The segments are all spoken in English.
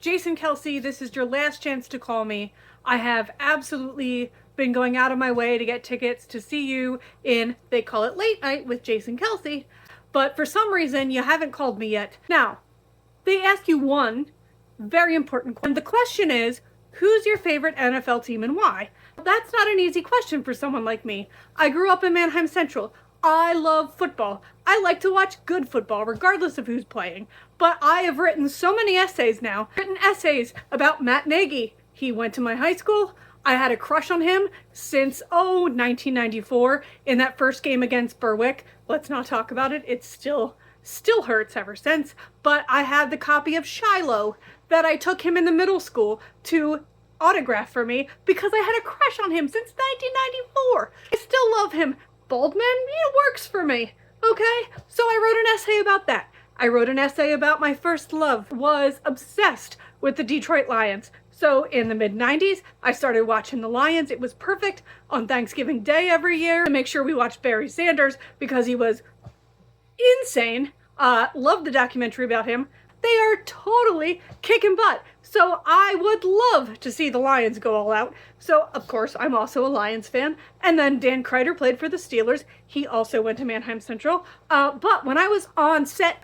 Jason Kelce, this is your last chance to call me. I have absolutely been going out of my way to get tickets to see you in They Call It Late Night with Jason Kelce, but for some reason you haven't called me yet. Now, they ask you one very important question. The question is, who's your favorite NFL team and why? That's not an easy question for someone like me. I grew up in Manheim Central. I love football. I like to watch good football, regardless of who's playing. But I have written so many essays now. Written essays about Matt Nagy. He went to my high school. I had a crush on him since, 1994 in that first game against Berwick. Let's not talk about it. It still hurts ever since. But I had the copy of Shiloh that I took him in the middle school to autograph for me because I had a crush on him since 1994. I still love him. Baldman, it works for me, okay? So I wrote an essay about that. I wrote an essay about my first love. Was obsessed with the Detroit Lions. So in the mid-90s, I started watching the Lions. It was perfect on Thanksgiving Day every year to make sure we watched Barry Sanders because he was insane. Loved the documentary about him. They are totally kicking butt. So I would love to see the Lions go all out. So, of course, I'm also a Lions fan. And then Dan Kreider played for the Steelers. He also went to Manheim Central. But when I was on set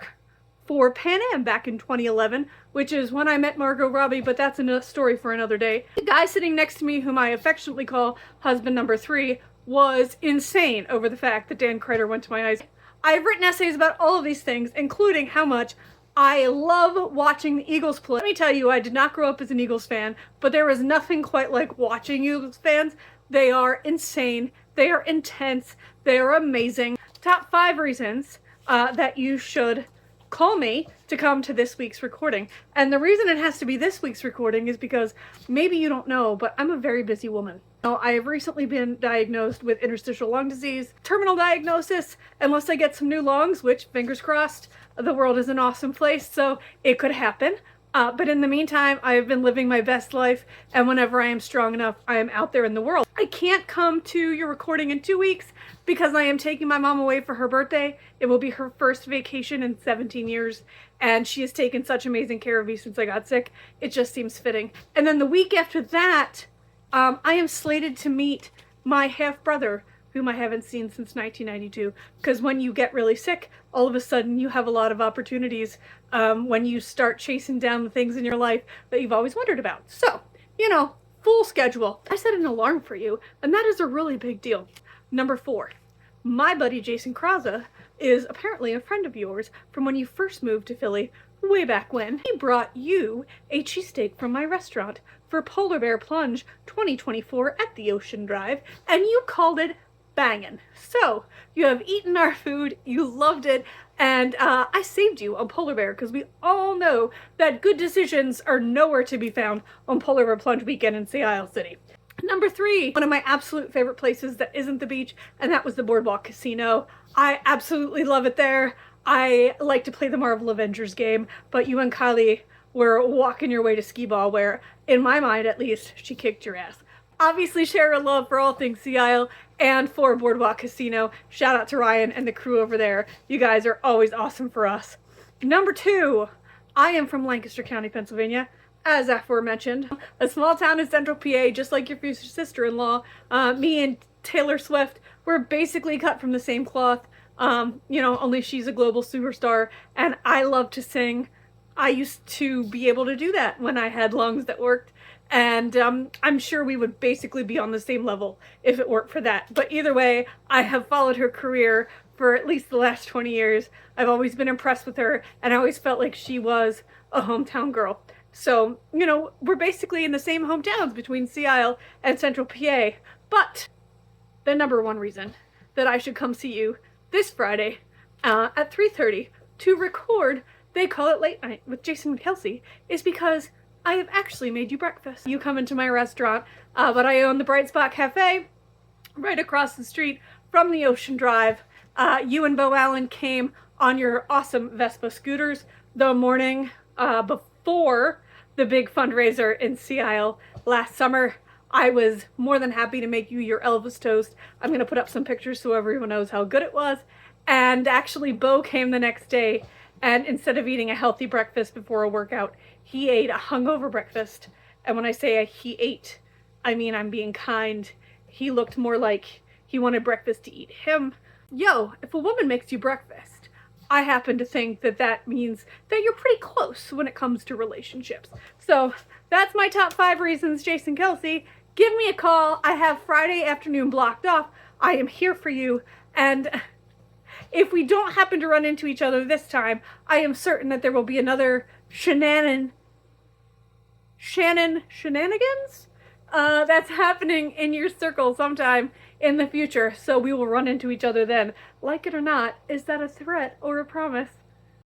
for Pan Am back in 2011, which is when I met Margot Robbie, but that's a story for another day, the guy sitting next to me, whom I affectionately call husband number 3, was insane over the fact that Dan Kreider went to my high school. I've written essays about all of these things, including how much I love watching the Eagles play. Let me tell you, I did not grow up as an Eagles fan, but there is nothing quite like watching Eagles fans. They are insane. They are intense. They are amazing. Top 5 reasons that you should call me to come to this week's recording. And the reason it has to be this week's recording is because maybe you don't know, but I'm a very busy woman. I have recently been diagnosed with interstitial lung disease, terminal diagnosis, unless I get some new lungs, which, fingers crossed, the world is an awesome place, so it could happen. But in the meantime, I have been living my best life, and whenever I am strong enough, I am out there in the world. I can't come to your recording in 2 weeks because I am taking my mom away for her birthday. It will be her first vacation in 17 years, and she has taken such amazing care of me since I got sick. It just seems fitting. And then the week after that, I am slated to meet my half-brother, whom I haven't seen since 1992, because when you get really sick, all of a sudden you have a lot of opportunities when you start chasing down the things in your life that you've always wondered about. So, full schedule. I set an alarm for you, and that is a really big deal. Number 4, my buddy Jason Krause is apparently a friend of yours from when you first moved to Philly way back when. He brought you a cheesesteak from my restaurant for Polar Bear Plunge 2024 at the Ocean Drive, and you called it bangin'. So, you have eaten our food, you loved it, and I saved you on Polar Bear because we all know that good decisions are nowhere to be found on Polar Bear Plunge weekend in Sea Isle City. Number 3, one of my absolute favorite places that isn't the beach, and that was the Boardwalk Casino. I absolutely love it there. I like to play the Marvel Avengers game, but you and Kylie were walking your way to skee ball where, in my mind at least, she kicked your ass. Obviously share a love for all things Sea Isle and for Boardwalk Casino. Shout out to Ryan and the crew over there. You guys are always awesome for us. Number 2, I am from Lancaster County, Pennsylvania, as aforementioned. A small town in central PA, just like your future sister-in-law. Me and Taylor Swift, we're basically cut from the same cloth. Only she's a global superstar, and I love to sing. I used to be able to do that when I had lungs that worked. And I'm sure we would basically be on the same level if it weren't for that. But either way, I have followed her career for at least the last 20 years. I've always been impressed with her, and I always felt like she was a hometown girl. So, we're basically in the same hometowns between Sea Isle and Central PA. But the number 1 reason that I should come see you this Friday at 3:30 to record They Call It Late Night with Jason Kelce is because I have actually made you breakfast. You come into my restaurant, but I own the Bright Spot Cafe right across the street from the Ocean Drive. You and Bo Allen came on your awesome Vespa scooters the morning before the big fundraiser in Sea Isle last summer. I was more than happy to make you your Elvis toast. I'm going to put up some pictures so everyone knows how good it was. And actually, Bo came the next day, and instead of eating a healthy breakfast before a workout, he ate a hungover breakfast. And when I say he ate, I mean I'm being kind. He looked more like he wanted breakfast to eat him. Yo, if a woman makes you breakfast, I happen to think that that means that you're pretty close when it comes to relationships. So that's my top 5 reasons, Jason Kelce. Give me a call. I have Friday afternoon blocked off. I am here for you. And if we don't happen to run into each other this time, I am certain that there will be another shenanigans that's happening in your circle sometime in the future. So we will run into each other then. Like it or not, is that a threat or a promise?